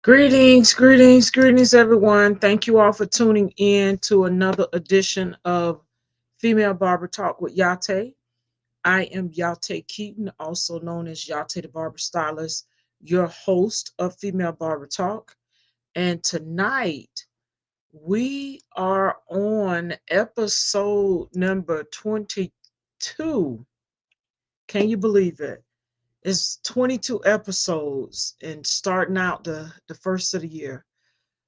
Greetings, greetings, greetings, everyone. Thank you all for tuning in to another edition of Female Barber Talk with Yah-Tay. I am Yah-Tay Keaton, also known as Yah-Tay the Barber Stylist, your host of Female Barber Talk. And tonight we are on episode number 22. Can you believe it? It's 22 episodes and starting out the first of the year.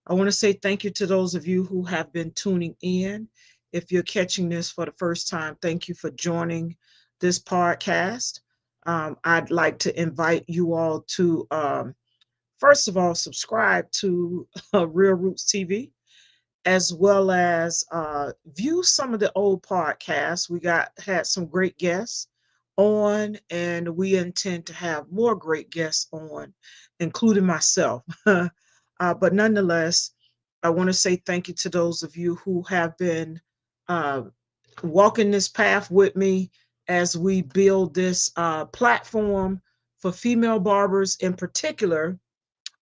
I want to say thank you to those of you who have been tuning in. If you're catching this for the first time, thank you for joining this podcast. I'd like to invite you all to, first of all, subscribe to Real Roots TV, as well as view some of the old podcasts. We had some great guests on, and we intend to have more great guests on, including myself. But nonetheless, I want to say thank you to those of you who have been uh, walking this path with me as we build this platform for female barbers in particular,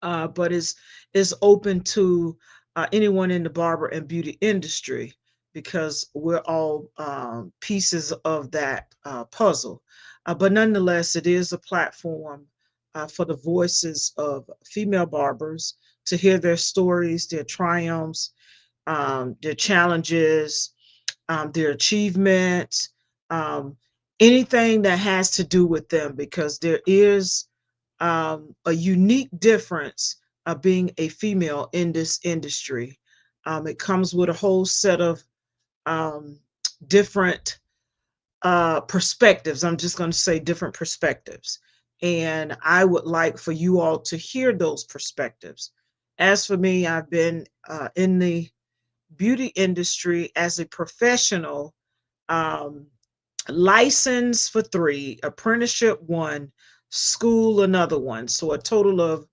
but is open to anyone in the barber and beauty industry because we're all pieces of that puzzle. But nonetheless, it is a platform for the voices of female barbers to hear their stories, their triumphs, their challenges, their achievements, um, anything that has to do with them, because there is a unique difference of being a female in this industry. It comes with a whole set of um, different perspectives. I'm just going to say different perspectives. And I would like for you all to hear those perspectives. As for me, I've been in the beauty industry as a professional, um, license for 3, apprenticeship 1, school another 1. So a total of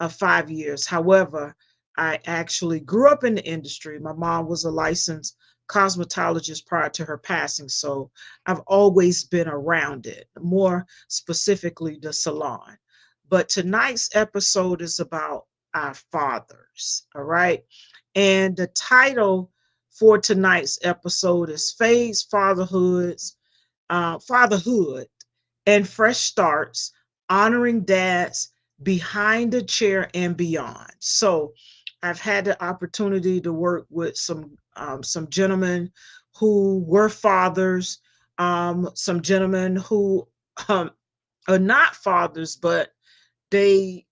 5 years. However, I actually grew up in the industry. My mom was a licensed cosmetologist prior to her passing. So I've always been around it, more specifically the salon. But tonight's episode is about our fathers. All right. And the title for tonight's episode is Fades Fatherhood and Fresh Starts, Honoring Dads Behind the Chair and Beyond. So I've had the opportunity to work with some gentlemen who were fathers, some gentlemen who um, are not fathers, but they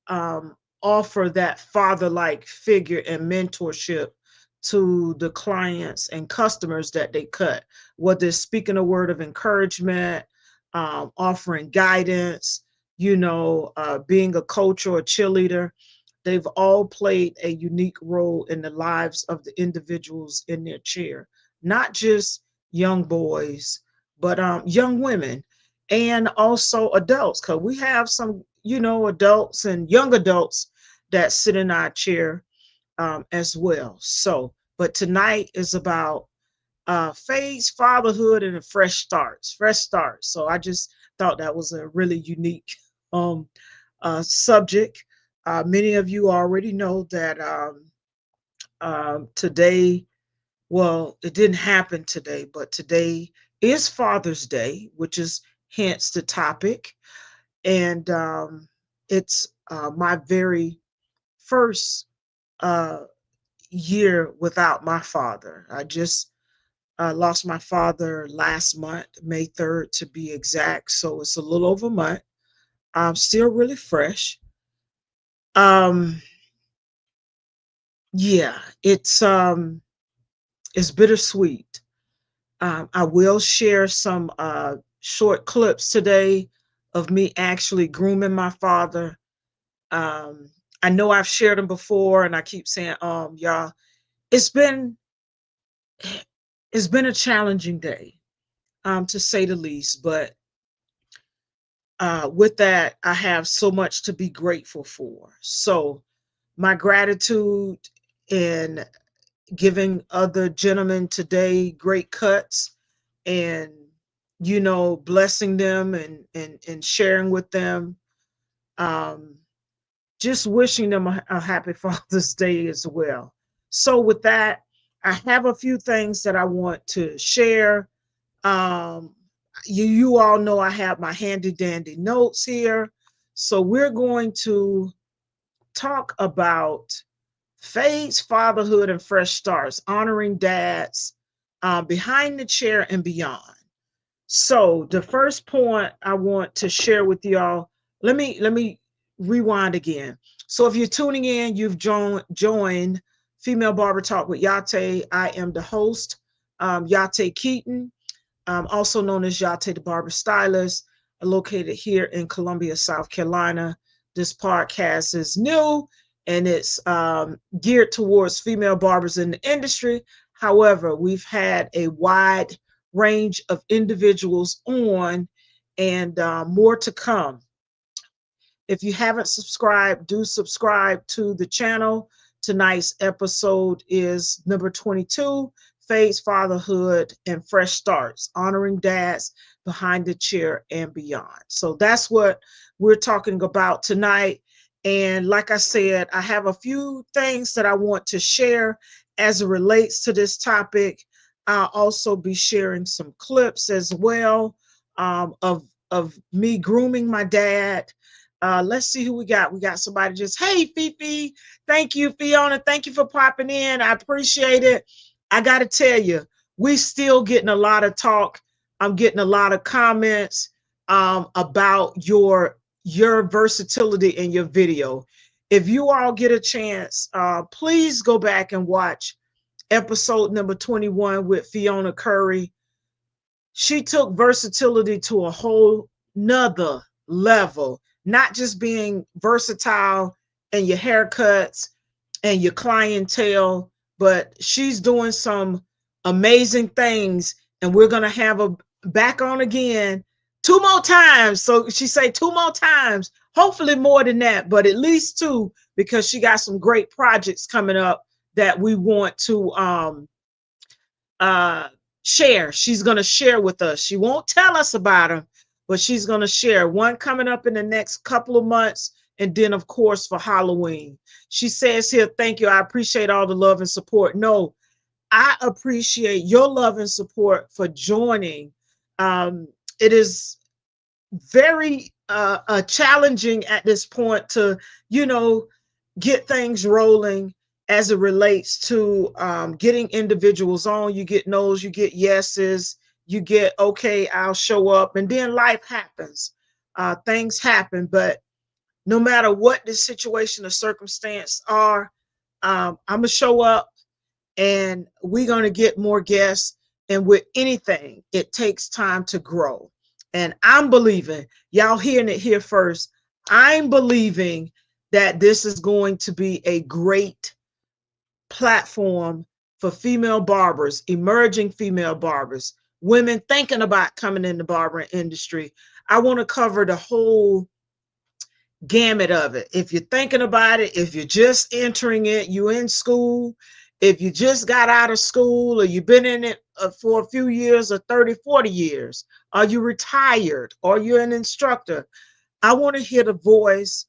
offer that father-like figure and mentorship to the clients and customers that they cut, whether it's speaking a word of encouragement, offering guidance, being a coach or a cheerleader. They've all played a unique role in the lives of the individuals in their chair, not just young boys, but young women and also adults, because we have some, adults and young adults that sit in our chair as well. So, but tonight is about phase fatherhood and a fresh starts. So I just thought that was a really unique um, subject. Many of you already know that today, well, it didn't happen today, but today is Father's Day, which is hence the topic. And it's my very first uh, year without my father. I just lost my father last month, May 3rd to be exact. So it's a little over a month. I'm still really fresh. Um, yeah, it's bittersweet. I will share some short clips today of me actually grooming my father. Um, I know I've shared them before, and I keep saying, y'all, it's been it's been a challenging day, to say the least. But with that, I have so much to be grateful for. So my gratitude in giving other gentlemen today great cuts and blessing them and sharing with them. Um, just wishing them a happy Father's Day as well. So with that, I have a few things that I want to share. Um, you all know I have my handy dandy notes here. So we're going to talk about Fade's Fatherhood and Fresh Starts, honoring dads, behind the chair and beyond. So the first point I want to share with y'all, let me rewind again. So if you're tuning in, you've joined Female Barber Talk with Yah-Tay. I am the host, Yah-Tay Keaton, also known as Yah-Tay the Barber Stylist, located here in Columbia, South Carolina. This podcast is new and it's geared towards female barbers in the industry. However, we've had a wide range of individuals on and more to come. If you haven't subscribed, do subscribe to the channel. Tonight's episode is number 22, Fade's Fatherhood and Fresh Starts, honoring dads behind the chair and beyond. So that's what we're talking about tonight. And like I said, I have a few things that I want to share as it relates to this topic. I'll also be sharing some clips as well of me grooming my dad. Let's see who we got. We got somebody just, hey, Fifi. Thank you, Fiona. Thank you for popping in. I appreciate it. I got to tell you, we still getting a lot of talk. I'm getting a lot of comments about your versatility in your video. If you all get a chance, please go back and watch episode number 21 with Fiona Curry. She took versatility to a whole nother level, not just being versatile in your haircuts and your clientele, but she's doing some amazing things. And we're going to have her back on again 2 more times. So she say 2 more times, hopefully more than that, but at least 2, because she got some great projects coming up that we want to share. She's going to share with us. She won't tell us about them, but she's going to share one coming up in the next couple of months. And then, of course, for Halloween. She says here, thank you. I appreciate all the love and support. No, I appreciate your love and support for joining. It is very challenging at this point to, get things rolling as it relates to getting individuals on. You get no's, you get yeses, you get, okay, I'll show up. And then life happens. Things happen. But no matter what the situation or circumstance are, I'm going to show up and we're going to get more guests. And with anything, it takes time to grow. And I'm believing, y'all hearing it here first, I'm believing that this is going to be a great platform for female barbers, emerging female barbers, women thinking about coming in the barbering industry. I want to cover the whole gamut of it. If you're thinking about it, if you're just entering it, you're in school, if you just got out of school or you've been in it for a few years or 30, 40 years, are you retired or you're an instructor? I want to hear the voice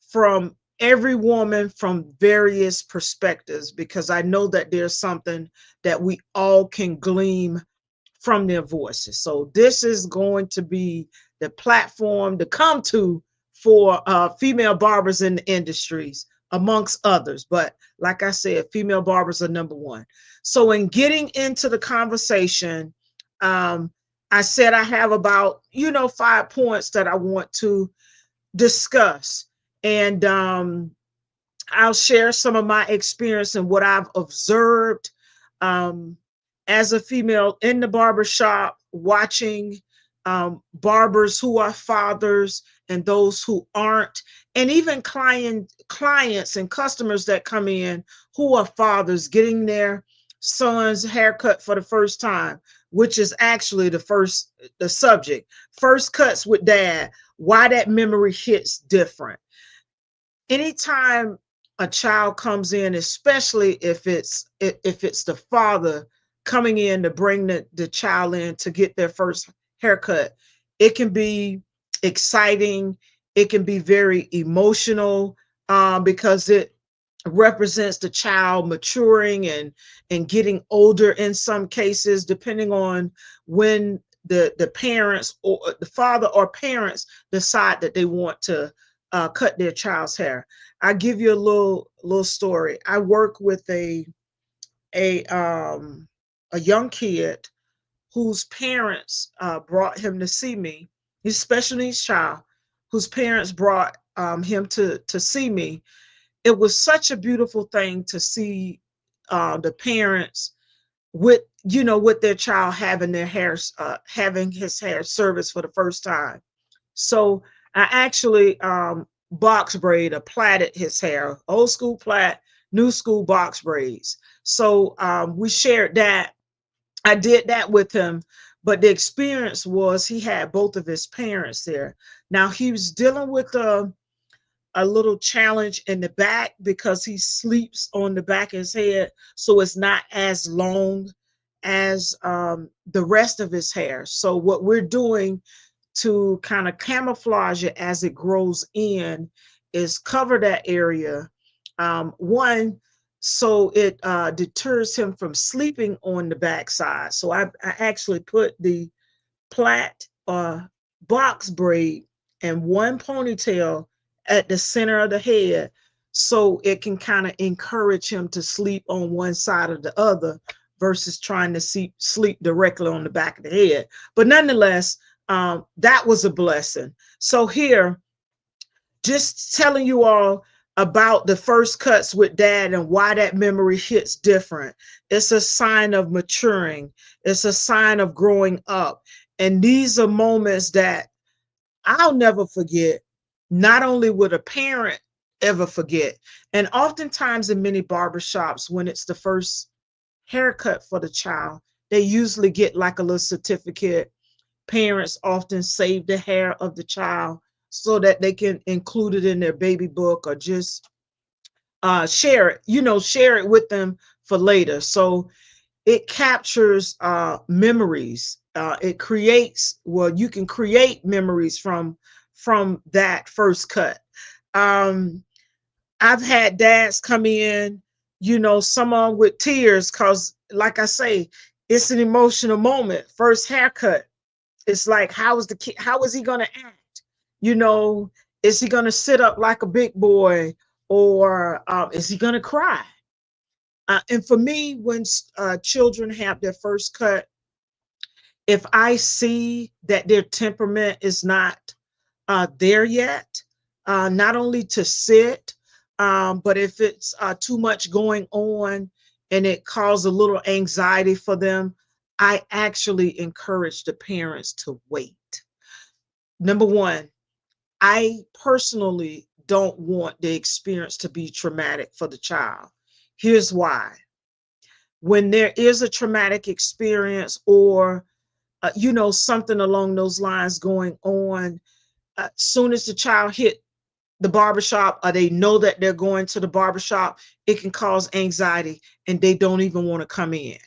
from every woman from various perspectives, because I know that there's something that we all can glean from their voices. So this is going to be the platform to come to for female barbers in the industries, amongst others. But like I said, female barbers are number one. So in getting into the conversation, I said I have about, 5 points that I want to discuss. And I'll share some of my experience and what I've observed as a female in the barbershop, watching barbers who are fathers and those who aren't, and even clients and customers that come in who are fathers getting their son's haircut for the first time, which is actually the subject. First cuts with dad, why that memory hits different. Anytime a child comes in, especially if it's the father coming in to bring the child in to get their first haircut, it can be exciting, it can be very emotional. because it represents the child maturing and getting older in some cases, depending on when the parents or the father or parents decide that they want to cut their child's hair. I give you a little story. I work with a um a young kid whose parents brought him to see me. He's a special needs child whose parents brought him to see me. It was such a beautiful thing to see the parents with with their child having their hair having his hair serviced for the first time. So I actually box braid or plaited his hair, old school plait, new school box braids. So we shared that. I did that with him, but the experience was he had both of his parents there. Now he was dealing with a little challenge in the back because he sleeps on the back of his head, so it's not as long as the rest of his hair. So what we're doing to kind of camouflage it as it grows in is cover that area. One, so it deters him from sleeping on the backside. So I actually put the plait box braid and one ponytail at the center of the head so it can kind of encourage him to sleep on one side or the other versus trying to sleep directly on the back of the head. But nonetheless, that was a blessing. So here, just telling you all about the first cuts with dad and why that memory hits different. It's a sign of maturing. It's a sign of growing up. And these are moments that I'll never forget. Not only would a parent ever forget, and oftentimes in many barbershops, when it's the first haircut for the child, they usually get like a little certificate. Parents often save the hair of the child so that they can include it in their baby book or just share it, share it with them for later. So it captures memories. It creates, well, you can create memories from that first cut. Um, I've had dads come in, some on with tears because, like I say, it's an emotional moment. First haircut. It's like, how is the kid? How is he going to act? You know, is he going to sit up like a big boy, or is he going to cry? And for me, when children have their first cut, if I see that their temperament is not there yet, not only to sit, but if it's too much going on and it causes a little anxiety for them, I actually encourage the parents to wait. Number one, I personally don't want the experience to be traumatic for the child. Here's why. When there is a traumatic experience or something along those lines going on, soon as the child hit the barbershop or they know that they're going to the barbershop, it can cause anxiety and they don't even want to come in.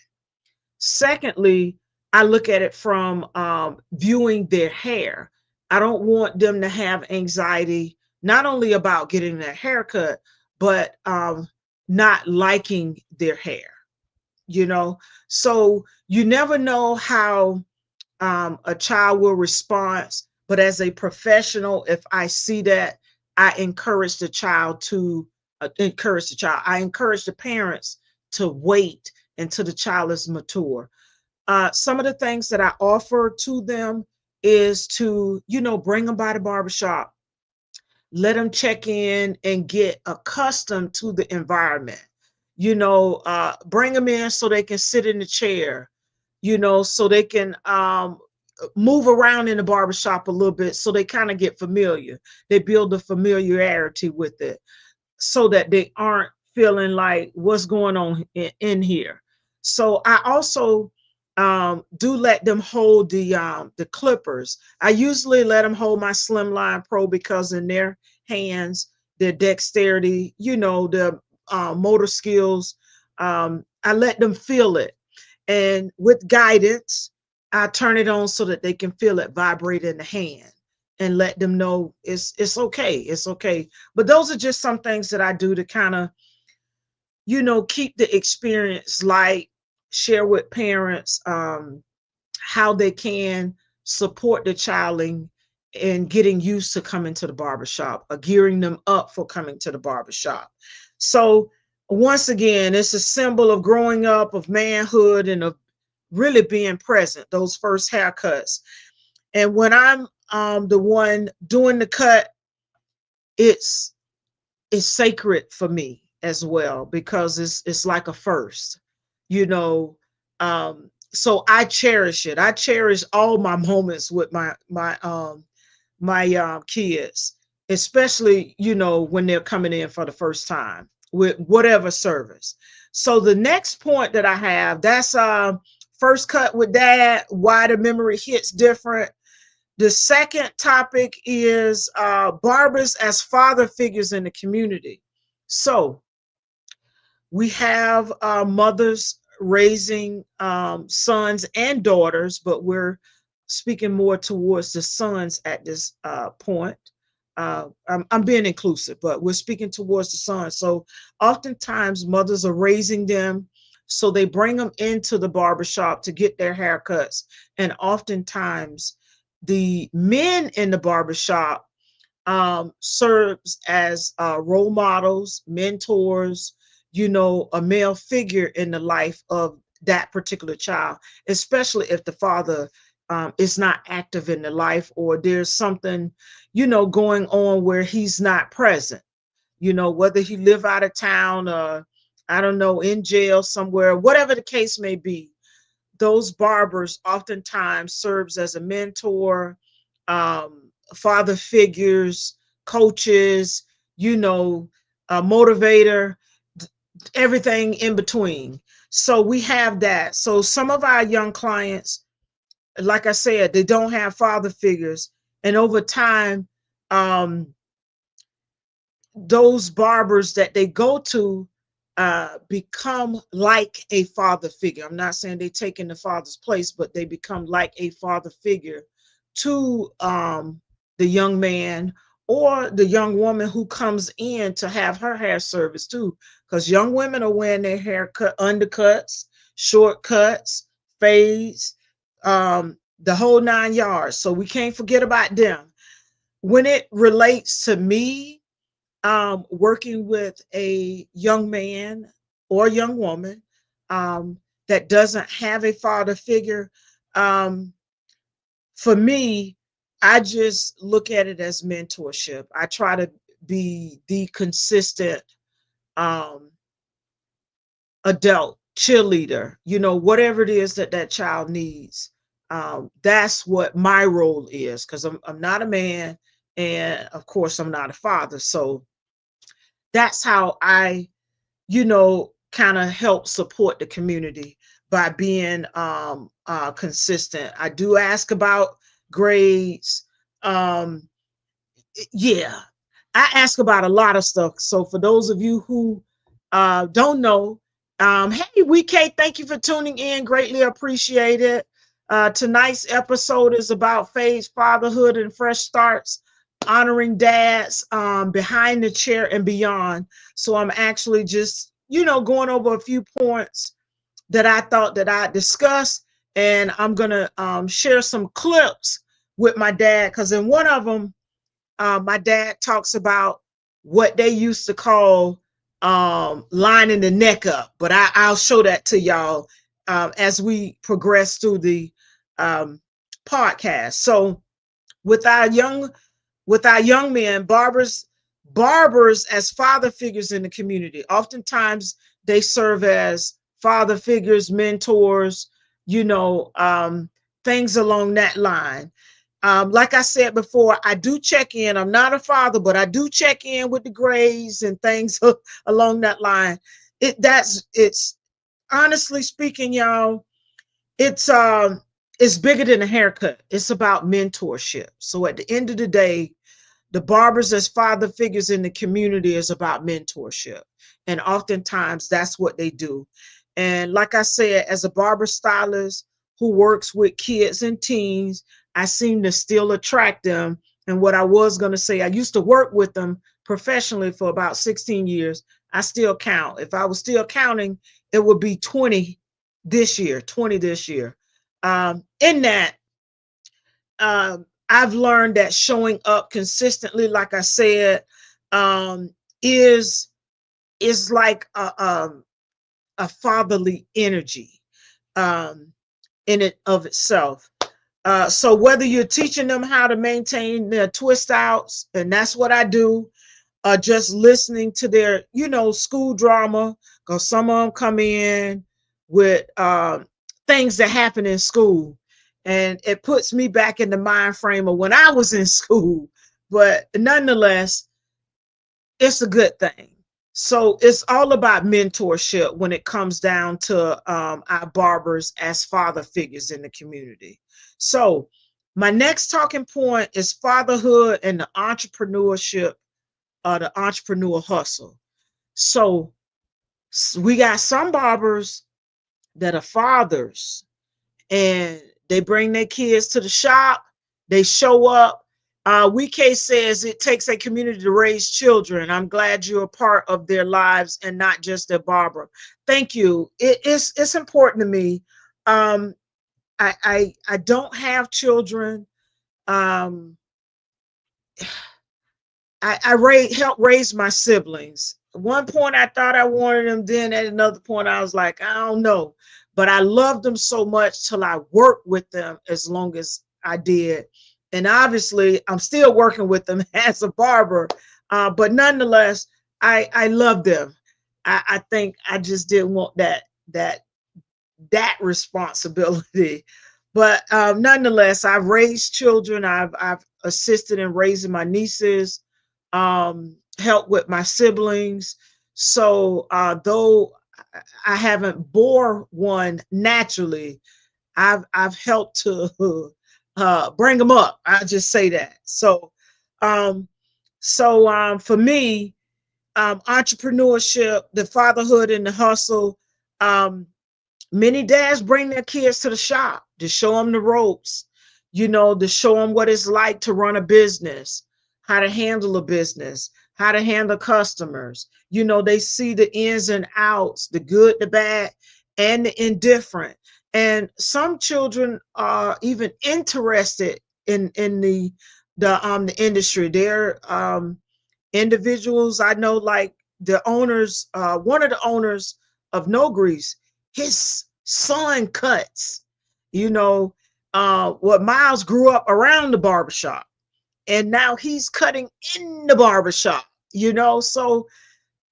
Secondly, I look at it from viewing their hair. I don't want them to have anxiety, not only about getting their haircut, but not liking their hair, you know? So you never know how a child will respond. But as a professional, if I see that, I encourage the child to encourage the child. I encourage the parents to wait until the child is mature. Some of the things that I offer to them is to, bring them by the barbershop, let them check in and get accustomed to the environment. Bring them in so they can sit in the chair, so they can move around in the barbershop a little bit so they kind of get familiar. They build a familiarity with it so that they aren't feeling like what's going on in here. So I also do let them hold the clippers. I usually let them hold my Slimline Pro because in their hands, their dexterity, the motor skills, I let them feel it. And with guidance, I turn it on so that they can feel it vibrate in the hand. and let them know it's okay. It's okay. But those are just some things that I do to kind of, keep the experience light, share with parents how they can support the child in getting used to coming to the barbershop, or gearing them up for coming to the barbershop. So once again, it's a symbol of growing up, of manhood, and of really being present, those first haircuts. And when I'm the one doing the cut, it's it's sacred for me as well, because it's like a first, you know. So I cherish it. I cherish all my moments with my kids, especially, when they're coming in for the first time with whatever service. So the next point that I have, that's first cut with dad, why the memory hits different. The second topic is barbers as father figures in the community. So we have mothers raising sons and daughters, but we're speaking more towards the sons at this point. I'm being inclusive, but we're speaking towards the sons. So oftentimes mothers are raising them, so they bring them into the barbershop to get their haircuts. And oftentimes the men in the barbershop serves as role models, mentors, a male figure in the life of that particular child, especially if the father is not active in the life, or there's something, going on where he's not present, whether he live out of town, or I don't know, in jail somewhere, whatever the case may be. Those barbers oftentimes serves as a mentor, father figures, coaches, a motivator, everything in between. So we have that. So some of our young clients, like I said, they don't have father figures, and over time, um, those barbers that they go to become like a father figure. I'm not saying they take in the father's place, but they become like a father figure to the young man or the young woman who comes in to have her hair service too. Because young women are wearing their hair cut, undercuts, shortcuts, fades, the whole 9 yards. So we can't forget about them. When it relates to me, working with a young man or young woman that doesn't have a father figure, um, for me, I just look at it as mentorship. I try to be the consistent um, adult cheerleader, whatever it is that that child needs. That's what my role is, because I'm not a man, and of course I'm not a father. So that's how I, kind of help support the community, by being consistent. I do ask about grades. Um, yeah, I ask about a lot of stuff. So for those of you who don't know, hey, WK, thank you for tuning in. Greatly appreciate it. Tonight's episode is about Faith's Fatherhood and Fresh Starts, honoring dads behind the chair and beyond. So I'm actually just, going over a few points that I thought that I'd discuss, and I'm gonna share some clips with my dad, because in one of them, my dad talks about what they used to call lining the neck up, but I'll show that to y'all as we progress through the um, podcast. So with our young men, barbers as father figures in the community, oftentimes they serve as father figures, mentors, things along that line. Like I said before, I do check in. I'm not a father, but I do check in with the grades and things along that line. It's honestly speaking, y'all, it's bigger than a haircut. It's about mentorship. So at the end of the day, the barbers as father figures in the community is about mentorship. And oftentimes that's what they do. And like I said, as a barber stylist who works with kids and teens, I seem to still attract them. And what I was going to say, I used to work with them professionally for about 16 years. I still count. If I was still counting, it would be 20 this year, 20 this year. In that, I've learned that showing up consistently, like I said, um, is like a fatherly energy um, in it of itself. So whether you're teaching them how to maintain their twist outs, and that's what I do, just listening to their, school drama, because some of them come in with things that happen in school, and it puts me back in the mind frame of when I was in school. But nonetheless, it's a good thing. So it's all about mentorship when it comes down to our barbers as father figures in the community. So my next talking point is fatherhood and the entrepreneurship, the entrepreneur hustle. So we got some barbers that are fathers, and they bring their kids to the shop. They show up. WeK says it takes a community to raise children. I'm glad you're a part of their lives and not just their barber. Thank you. It's important to me. Um, I don't have children. Um, help raise my siblings. At one point I thought I wanted them, then at another point I was like, I don't know. But I loved them so much till I worked with them as long as I did. And obviously I'm still working with them as a barber. But nonetheless, I love them. I think I just didn't want that responsibility. But nonetheless, I've raised children. I've assisted in raising my nieces, helped with my siblings. So though I haven't bore one naturally, I've helped to bring them up. I'll just say that. Um, for me, entrepreneurship, the fatherhood and the hustle. Um, Many dads bring their kids to the shop to show them the ropes, to show them what it's like to run a business, how to handle a business, how to handle customers. They see the ins and outs, the good, the bad, and the indifferent. And some children are even interested in the industry. They're individuals I know, like the owners, one of the owners of No Grease, his son cuts, what Miles grew up around the barbershop, and now he's cutting in the barbershop, so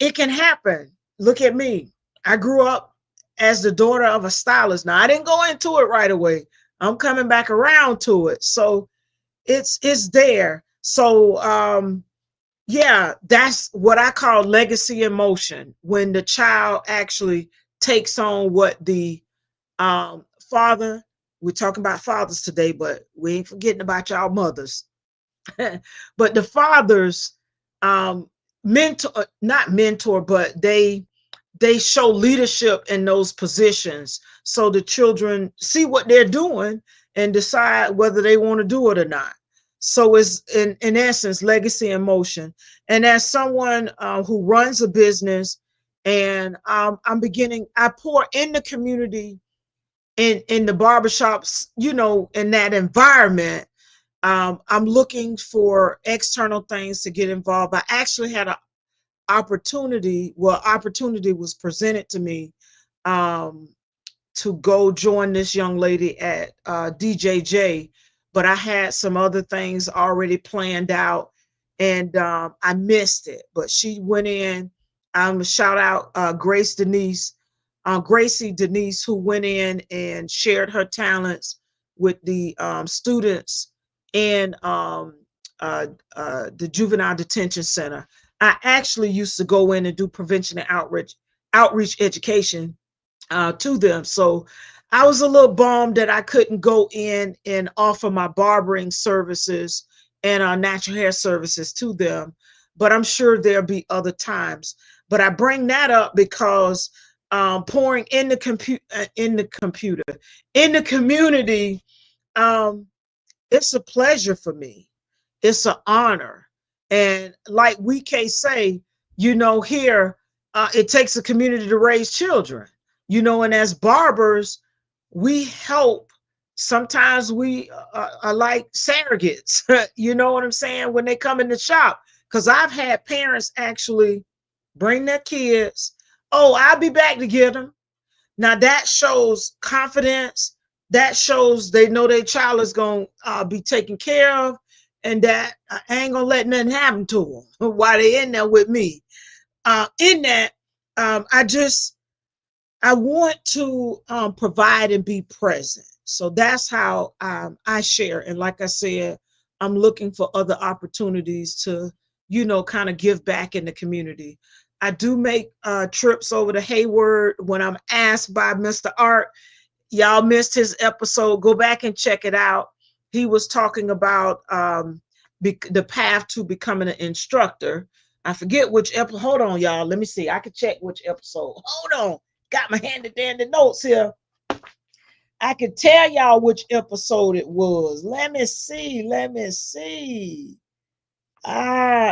it can happen. Look at me. I grew up as the daughter of a stylist. Now I didn't go into it right away. I'm coming back around to it. So it's there. So yeah, that's what I call legacy in motion, when the child actually takes on what the father, we're talking about fathers today, but we ain't forgetting about y'all mothers. But the fathers mentor, not mentor, but they show leadership in those positions, so the children see what they're doing and decide whether they want to do it or not. So it's in essence legacy in motion. And as someone who runs a business, and I pour in the community, in the barbershops, in that environment. I'm looking for external things to get involved. I actually had an opportunity was presented to me um, to go join this young lady at DJJ, but I had some other things already planned out, and I missed it. But she went in. Shout out Gracie Denise, who went in and shared her talents with the students in the juvenile detention center. I actually used to go in and do prevention and outreach education to them. So I was a little bummed that I couldn't go in and offer my barbering services and natural hair services to them. But I'm sure there'll be other times. But I bring that up because pouring in in the community, it's a pleasure for me. It's an honor. And like we can say, here, it takes a community to raise children, and as barbers, we help. Sometimes we are like surrogates, you know what I'm saying, when they come in the shop. Because I've had parents actually bring their kids. Oh, I'll be back to get them. Now that shows confidence. That shows they know their child is going to be taken care of, and that I ain't going to let nothing happen to them while they're in there with me. In that, I want to provide and be present. So that's how I share. And like I said, I'm looking for other opportunities to, kind of give back in the community. I do make trips over to Hayward when I'm asked by Mr. Art. Y'all missed his episode. Go back and check it out. He was talking about the path to becoming an instructor. I forget which episode. Hold on, y'all. Let me see. I can check which episode. Hold on. Got my handy dandy notes here. I can tell y'all which episode it was. Let me see.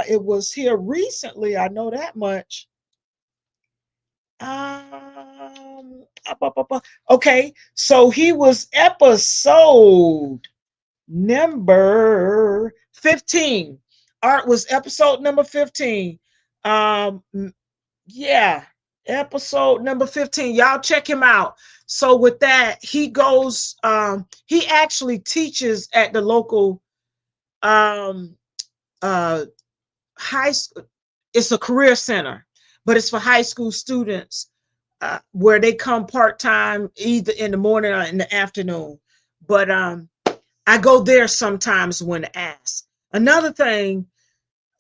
It was here recently. I know that much. Okay, so he was episode number 15. Art was episode number 15. Yeah, episode number 15. Y'all check him out. So with that, he goes, he actually teaches at the local high school. It's a career center, but it's for high school students, where they come part-time either in the morning or in the afternoon. But I go there sometimes when asked. Another thing,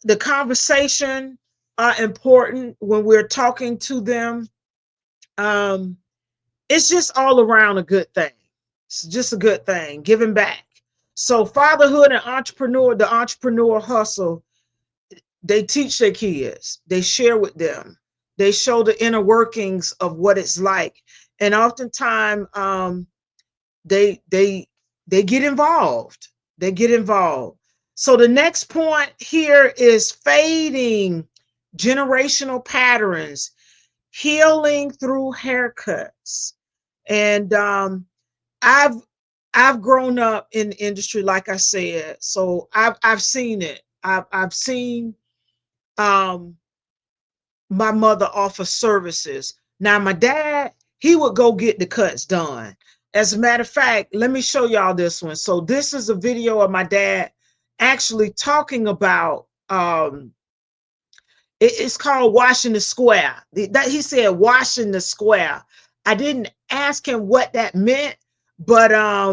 the conversation are important when we're talking to them. It's just all around a good thing. It's just a good thing, giving back. So fatherhood and the entrepreneur hustle, they teach their kids, they share with them, they show the inner workings of what it's like. And oftentimes they get involved. They get involved. So the next point here is fading generational patterns, healing through haircuts. And I've grown up in the industry, like I said, so I've seen it. I've seen my mother offer services. Now my dad, he would go get the cuts done. As a matter of fact, let me show y'all this one. So this is a video of my dad actually talking about it's called washing the square. That he said washing the square. I didn't ask him what that meant, but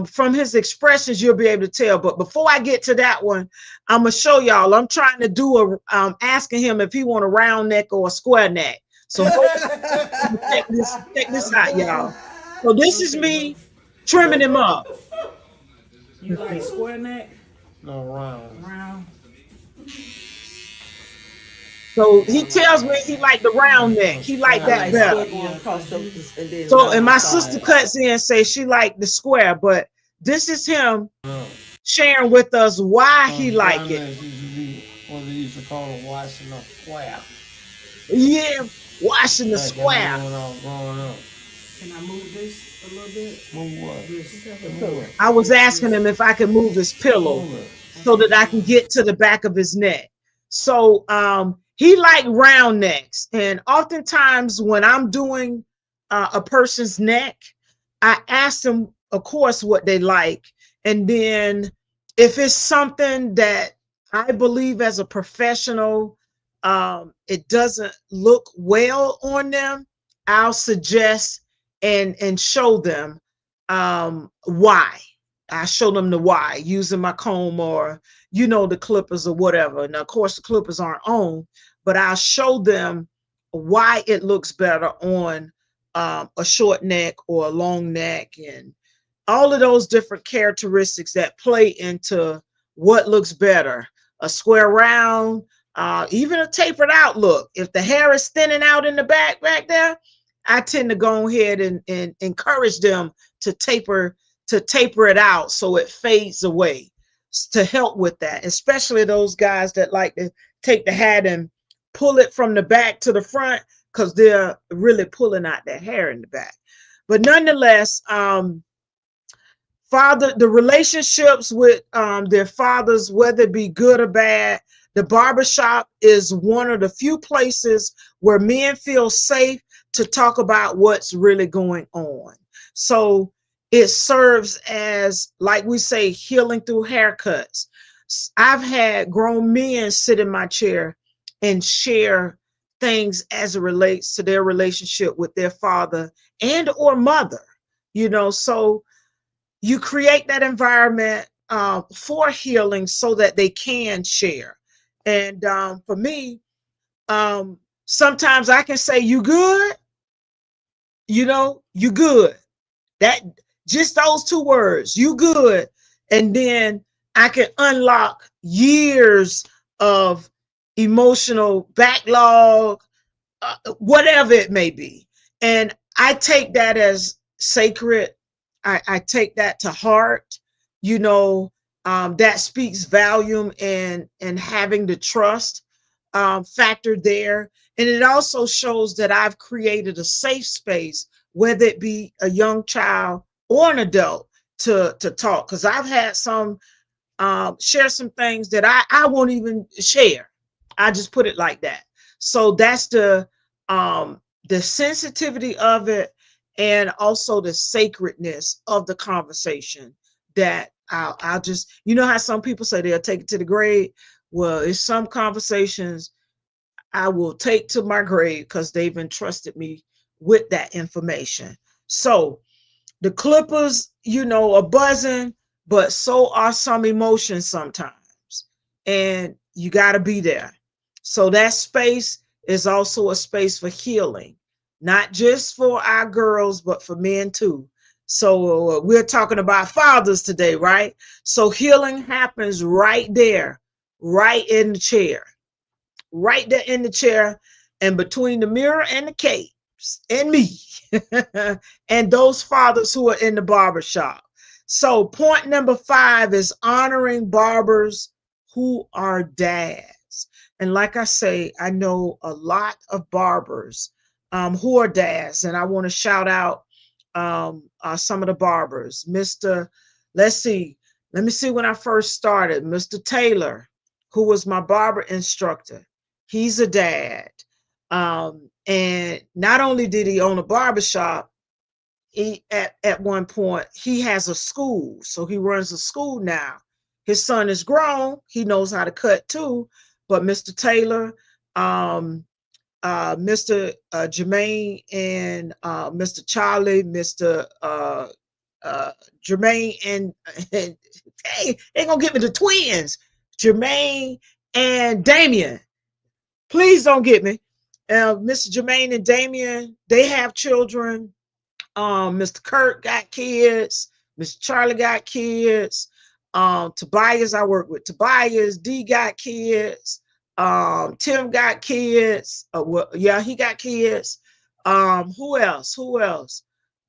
from his expressions you'll be able to tell. But before I get to that one, I'm gonna show y'all. I'm trying to do asking him if he want a round neck or a square neck. So check this out, y'all. So this is me trimming him up. You like square neck? No, round. Round. So he tells me he like the round neck. He like that better. So and my sister cuts in and says she like the square, but this is him sharing with us why he like it. What they used to call it, washing the square. Yeah, washing the square. When I was growing up. Can I move this a little bit? Move what? This. I was asking him if I could move his pillow so that I can get to the back of his neck. So he like round necks, and oftentimes when I'm doing a person's neck, I ask them, of course, what they like, and then if it's something that I believe as a professional, it doesn't look well on them, I'll suggest and show them why. I show them the why using my comb or the clippers or whatever. Now, of course, the clippers aren't on, but I'll show them why it looks better on a short neck or a long neck, and all of those different characteristics that play into what looks better. A square round, even a tapered out look. If the hair is thinning out in the back there, I tend to go ahead and encourage them to taper it out so it fades away. to help with that, especially those guys that like to take the hat and pull it from the back to the front because they're really pulling out their hair in the back. But nonetheless, the relationships with their fathers, whether it be good or bad, the barbershop is one of the few places where men feel safe to talk about what's really going on. So it serves as, like we say, healing through haircuts. I've had grown men sit in my chair and share things as it relates to their relationship with their father and or mother, so you create that environment for healing so that they can share. And for me, sometimes I can say, "You good?" You good. That just those two words, "You good," and then I can unlock years of emotional backlog, whatever it may be. And I take that as sacred. I take that to heart. You know, that speaks volume and having the trust factor there. And it also shows that I've created a safe space, whether it be a young child or an adult, to talk. Because I've had some share some things that I won't even share. I just put it like that. So that's the sensitivity of it, and also the sacredness of the conversation that I'll just, how some people say they'll take it to the grave. Well, it's some conversations I will take to my grave because they've entrusted me with that information. So the clippers, are buzzing, but so are some emotions sometimes. And you got to be there. So that space is also a space for healing, not just for our girls, but for men too. So we're talking about fathers today, right? So healing happens right there, right in the chair, right there in the chair, and between the mirror and the capes and me and those fathers who are in the barbershop. So point number 5 is honoring barbers who are dads. And like I say, I know a lot of barbers who are dads, and I want to shout out some of the barbers. Let's see, let me see when I first started. Mr. Taylor, who was my barber instructor, he's a dad. And not only did he own a barbershop, at one point he has a school. So he runs a school now. His son is grown. He knows how to cut too. But Mr. Taylor, Mr. Jermaine, and Mr. Charlie, Mr. Jermaine, and hey, they're going to get me the twins, Jermaine and Damien. Please don't get me. Mr. Jermaine and Damien, they have children. Mr. Kurt got kids. Mr. Charlie got kids. Tobias, I work with Tobias. D got kids. Tim got kids. Well, yeah, he got kids. Who else?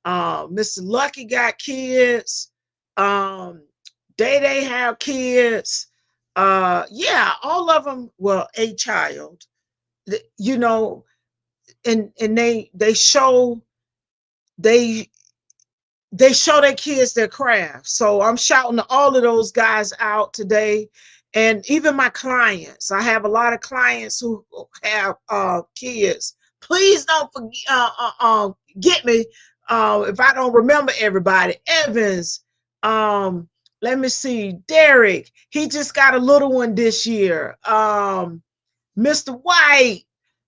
Mr. Lucky got kids. They have kids. Yeah, all of them. Well, a child. You know, and they show they they show their kids their craft. So I'm shouting all of those guys out today. And even my clients, I have a lot of clients who have kids. Please don't get me if I don't remember everybody. Evans, let me see, Derek, he just got a little one this year. Mr. White,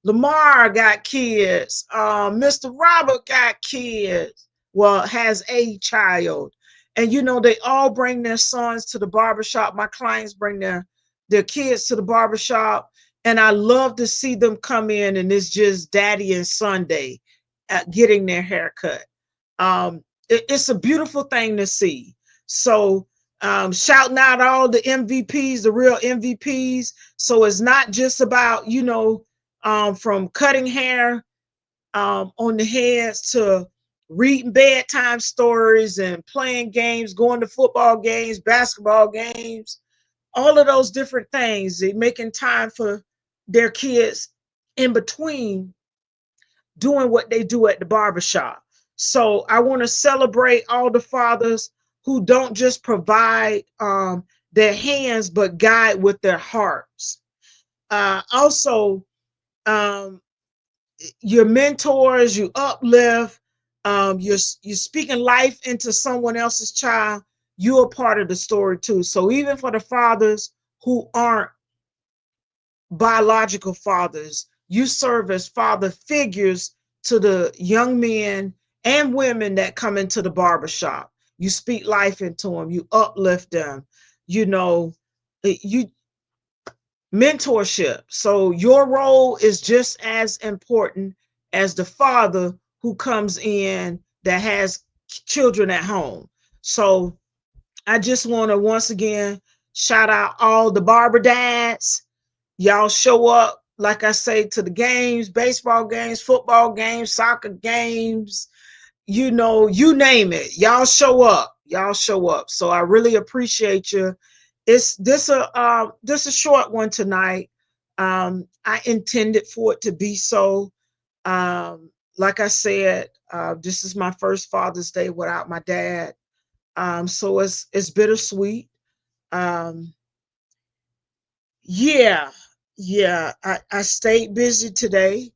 Lamar got kids. Mr. Robert got kids. Well, has a child. And they all bring their sons to the barbershop. My clients bring their kids to the barbershop. And I love to see them come in, and it's just daddy and Sunday getting their haircut. It's a beautiful thing to see. So shouting out all the MVPs, the real MVPs. So it's not just about, from cutting hair on the heads to reading bedtime stories and playing games, going to football games, basketball games. all of those different things, they making time for their kids in between doing what they do at the barbershop. So I want to celebrate all the fathers who don't just provide their hands, but guide with their hearts. Also, um, your mentors, you uplift, you're speaking life into someone else's child. You're a part of the story too. So even for the fathers who aren't biological fathers, you serve as father figures to the young men and women that come into the barbershop. You speak life into them, you uplift them, you know, you mentorship. So your role is just as important as the father who comes in that has children at home. So I just want to once again shout out all the barber dads. Y'all show up, like I say, to the games, baseball games, football games, soccer games, you know, you name it. Y'all show up. Y'all show up. So I really appreciate you. It's this a short one tonight. I intended for it to be so. Like I said, this is my first Father's Day without my dad. So it's bittersweet. Um, yeah, yeah. I stayed busy today.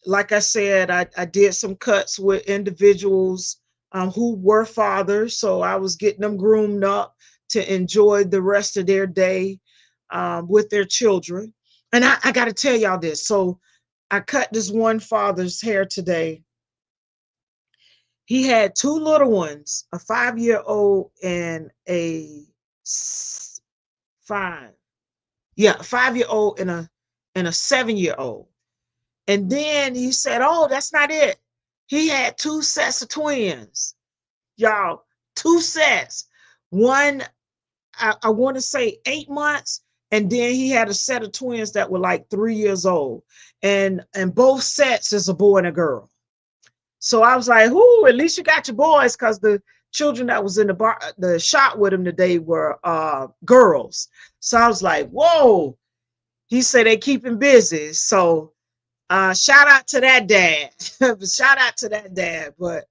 Like I said, I did some cuts with individuals who were fathers, so I was getting them groomed up to enjoy the rest of their day with their children. And I got to tell y'all this. So I cut this one father's hair today. He had two little ones, a 5-year old and a five, yeah, a 5-year old and a 7-year old. And then he said, "Oh, that's not it. He had two sets of twins, y'all. Two sets. One, I want to say 8 months, and then he had a set of twins that were like 3 years old, and both sets is a boy and a girl. So I was like, "Whoo! At least you got your boys," because the children that was in the shop with him today were girls. So I was like, "Whoa!" He said they keep him busy. So shout out to that dad. Shout out to that dad. But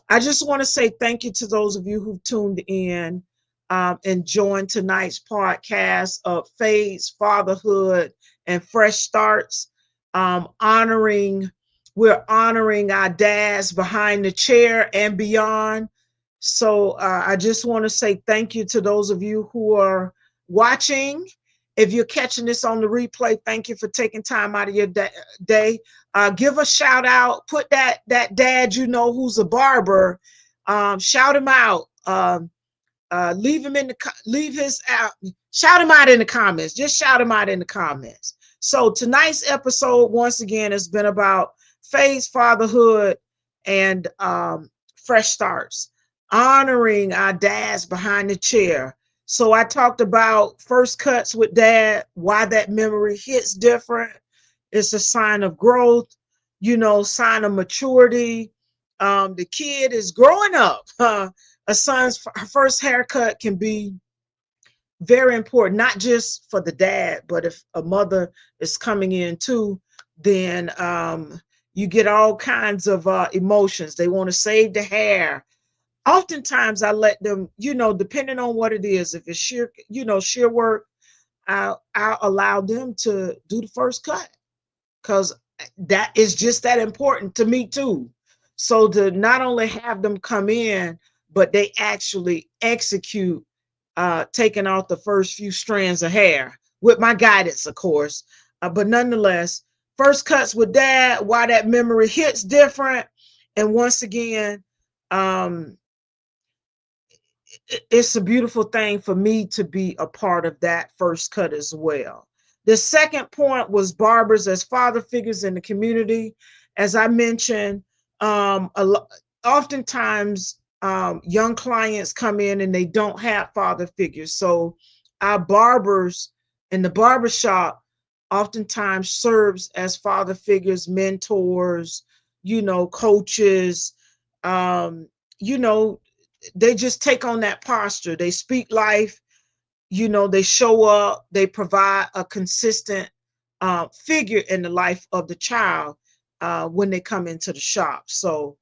I just want to say thank you to those of you who tuned in and joined tonight's podcast of Fades, Fatherhood, and Fresh Starts. Honoring, we're honoring our dads behind the chair and beyond. So I just want to say thank you to those of you who are watching. If you're catching this on the replay, thank you for taking time out of your day. Give a shout out. Put that dad you know who's a barber. Shout him out. Leave him in the leave his out. Shout him out in the comments. Just shout him out in the comments. So tonight's episode, once again, has been about phase fatherhood and fresh starts, honoring our dads behind the chair. So I talked about first cuts with dad, why that memory hits different. It's a sign of growth, you know, sign of maturity. The kid is growing up. A son's first haircut can be very important, not just for the dad, but if a mother is coming in too, then you get all kinds of emotions. They want to save the hair. Oftentimes I let them, you know, depending on what it is, if it's sheer, you know, sheer work, I'll allow them to do the first cut because that is just that important to me too. So to not only have them come in, but they actually execute taking out the first few strands of hair with my guidance, of course. But nonetheless, first cuts with dad, why that memory hits different. And once again, um, it's a beautiful thing for me to be a part of that first cut as well. The second point was barbers as father figures in the community. As I mentioned, oftentimes young clients come in and they don't have father figures. So our barbers in the barbershop oftentimes serves as father figures, mentors, you know, coaches, um, you know, they just take on that posture. They speak life. they show up, they provide a consistent figure in the life of the child when they come into the shop. So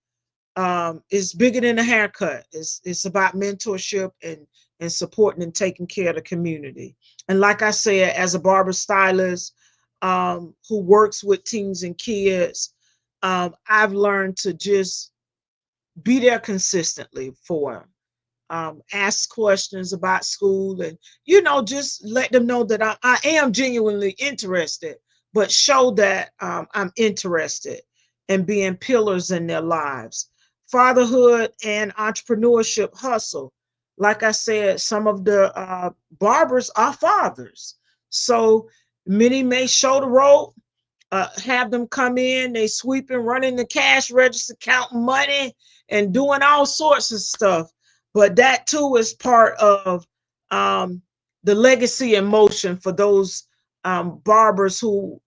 it's bigger than a haircut. It's about mentorship and supporting and taking care of the community. And like I said, as a barber stylist who works with teens and kids, I've learned to just be there consistently for them. Ask questions about school, and just let them know that I am genuinely interested, but show that I'm interested in being pillars in their lives. Fatherhood and entrepreneurship hustle. Like I said, some of the barbers are fathers, so many may show the road, have them come in, they sweeping, running the cash register, counting money, and doing all sorts of stuff. But that too is part of um, the legacy in motion for those barbers who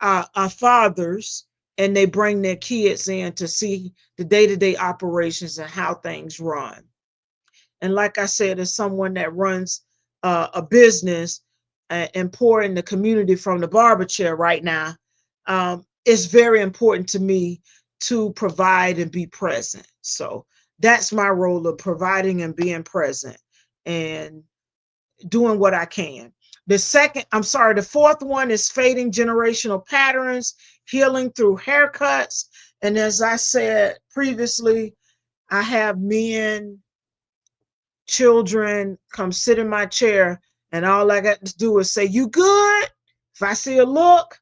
are fathers, and they bring their kids in to see the day-to-day operations and how things run. And like I said, as someone that runs a business and pour in the community from the barber chair right now, it's very important to me to provide and be present. So that's my role of providing and being present and doing what I can. The fourth one is fading generational patterns, healing through haircuts. And as I said previously, I have men, children come sit in my chair, and all I got to do is say, "You good?" If I see a look,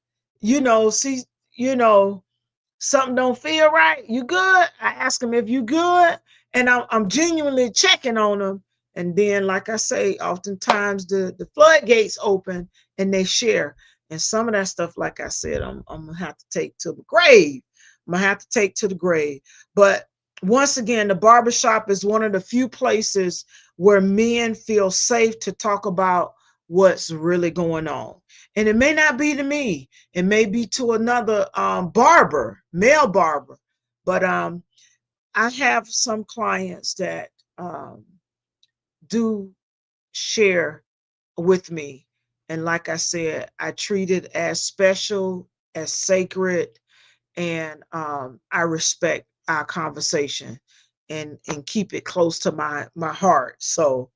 see, you know, something don't feel right. You good? I ask them if you good, and I'm genuinely checking on them. And then, like I say, oftentimes the floodgates open and they share. And some of that stuff, like I said, I'm gonna have to take to the grave. I'm gonna have to take to the grave. But once again, the barbershop is one of the few places where men feel safe to talk about what's really going on. And it may not be to me, it may be to another barber, male barber. But I have some clients that do share with me. And like I said, I treat it as special, as sacred, and I respect our conversation and keep it close to my heart. So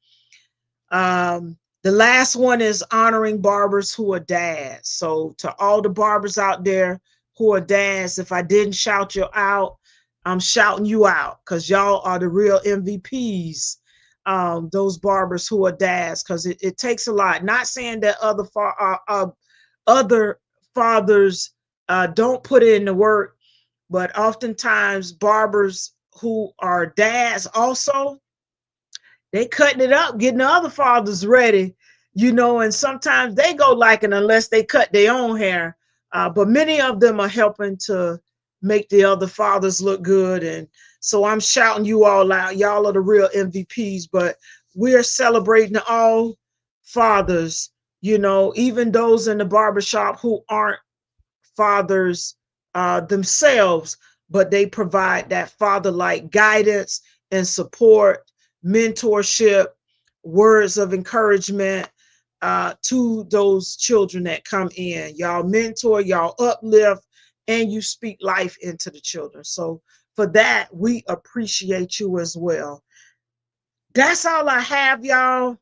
the last one is honoring barbers who are dads. So to all the barbers out there who are dads, if I didn't shout you out, I'm shouting you out because y'all are the real MVPs. Those barbers who are dads, because it takes a lot. Not saying that other fathers don't put in the work, but oftentimes barbers who are dads also, they cutting it up, getting the other fathers ready, and sometimes they go liking unless they cut their own hair. But many of them are helping to make the other fathers look good. And so I'm shouting you all out. Y'all are the real MVPs, but we're celebrating all fathers, even those in the barbershop who aren't fathers themselves, but they provide that father-like guidance and support, mentorship, words of encouragement to those children that come in. Y'all mentor, y'all uplift, and you speak life into the children. So for that, we appreciate you as well. That's all I have, y'all.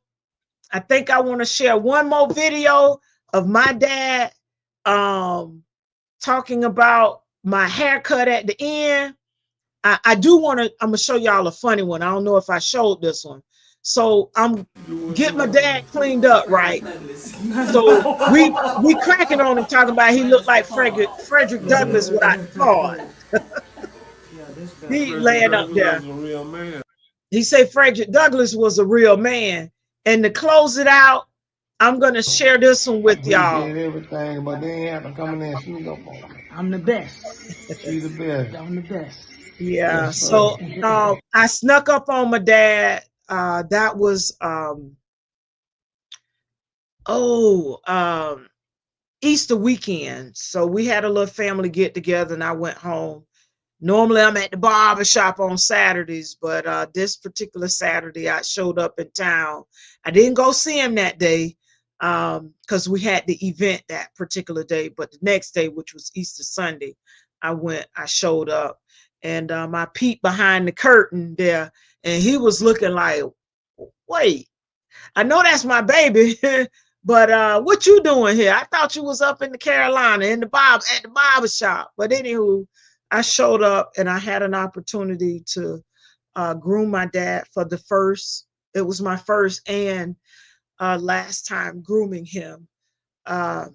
I think I want to share one more video of my dad um, talking about my haircut at the end. I do want to, I'm going to show y'all a funny one. I don't know if I showed this one. So I'm getting my dad cleaned up, right? So we cracking on him talking about he looked like Frederick Douglass without the card. Yeah, this better. He Frederick laying up Douglass there. was a real man. He said Frederick Douglass was a real man. And to close it out, I'm going to share this one with y'all. Appreciate everything, but they ain't have to come in there and sneak up on me. I'm the best. She the best. I'm the best. Yeah. Yes, sir. So I snuck up on my dad. That was oh Easter weekend. So we had a little family get together, and I went home. Normally I'm at the barber shop on Saturdays, but this particular Saturday I showed up in town. I didn't go see him that day because we had the event that particular day, but the next day, which was Easter Sunday, I showed up, and I peeped behind the curtain there, and he was looking like, wait, I know that's my baby, but what you doing here? I thought you was up in the Carolina in the at the barber shop. But anywho, I showed up and I had an opportunity to groom my dad for the first. It was my first and last time grooming him. Uh,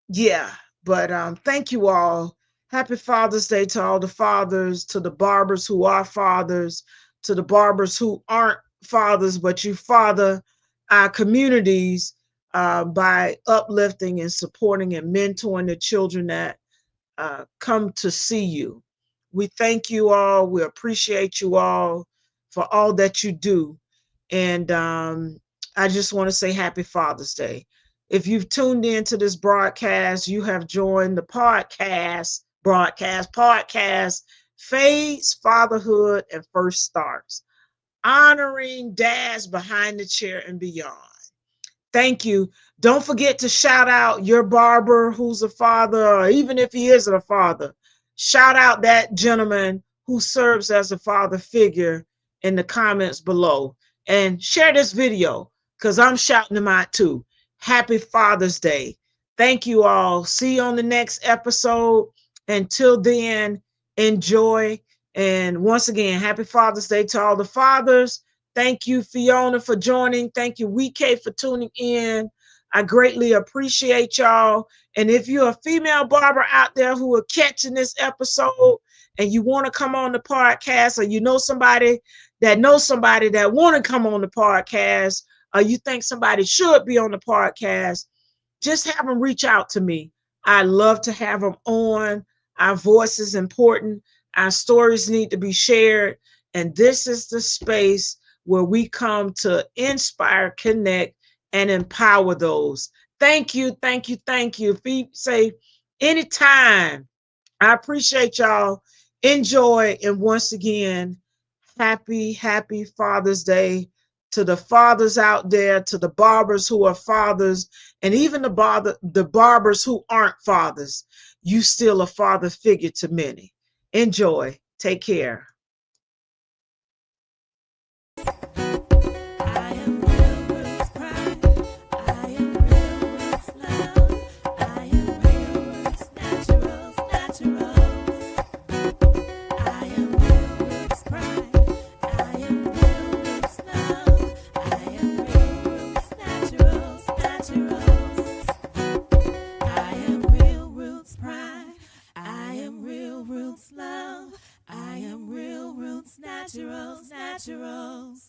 yeah, but thank you all. Happy Father's Day to all the fathers, to the barbers who are fathers, to the barbers who aren't fathers, but you father our communities by uplifting and supporting and mentoring the children that come to see you. We thank you all. We appreciate you all for all that you do. And I just want to say Happy Father's Day. If you've tuned into this broadcast, you have joined the podcast, Fades, Fatherhood, and First Starts, honoring dads behind the chair and beyond. Thank you. Don't forget to shout out your barber who's a father, or even if he isn't a father, shout out that gentleman who serves as a father figure in the comments below. And share this video because I'm shouting him out too. Happy Father's Day. Thank you all. See you on the next episode. Until then, enjoy. And once again, happy Father's Day to all the fathers. Thank you, Fiona, for joining. Thank you, WeK, for tuning in. I greatly appreciate y'all. And if you're a female barber out there who are catching this episode and you want to come on the podcast, or you know somebody that want to come on the podcast, or you think somebody should be on the podcast, just have them reach out to me. I love to have them on. Our voice is important. Our stories need to be shared. And this is the space where we come to inspire, connect, and empower those. Thank you, thank you, thank you. If you say anytime, I appreciate y'all. Enjoy. And once again, happy Father's Day to the fathers out there, to the barbers who are fathers, and even the barbers who aren't fathers. You still a father figure to many. Enjoy. Take care. Naturals.